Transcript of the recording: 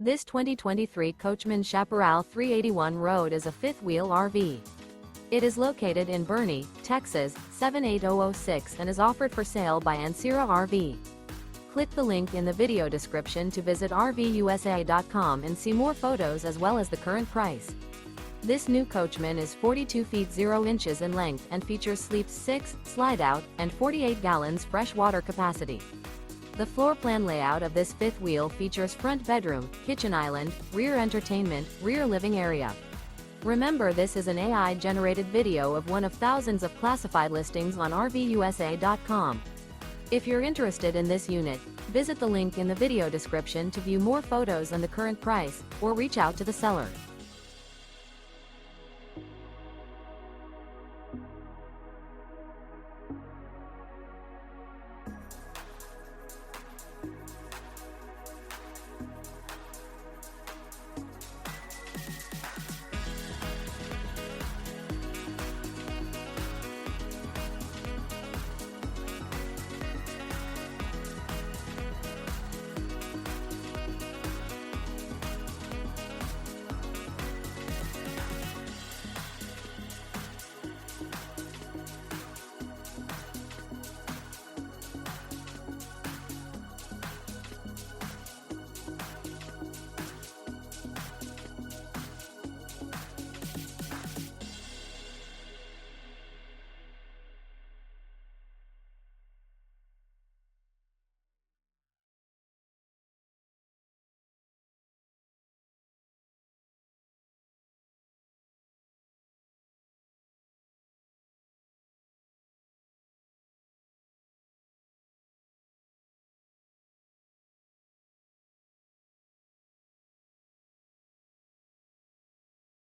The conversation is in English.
This 2023 Coachmen Chaparral 381 Road is a fifth-wheel RV. It is located in Boerne, Texas, 78006 and is offered for sale by Ancira RV. Click the link in the video description to visit RVUSA.com and see more photos as well as the current price. This new Coachmen is 42 feet 0 inches in length and features sleeps 6, slide-out, and 48 gallons fresh water capacity. The floor plan layout of this fifth wheel features front bedroom, kitchen island, rear entertainment, rear living area. Remember, this is an AI-generated video of one of thousands of classified listings on RVUSA.com. If you're interested in this unit, visit the link in the video description to view more photos and the current price, or reach out to the seller.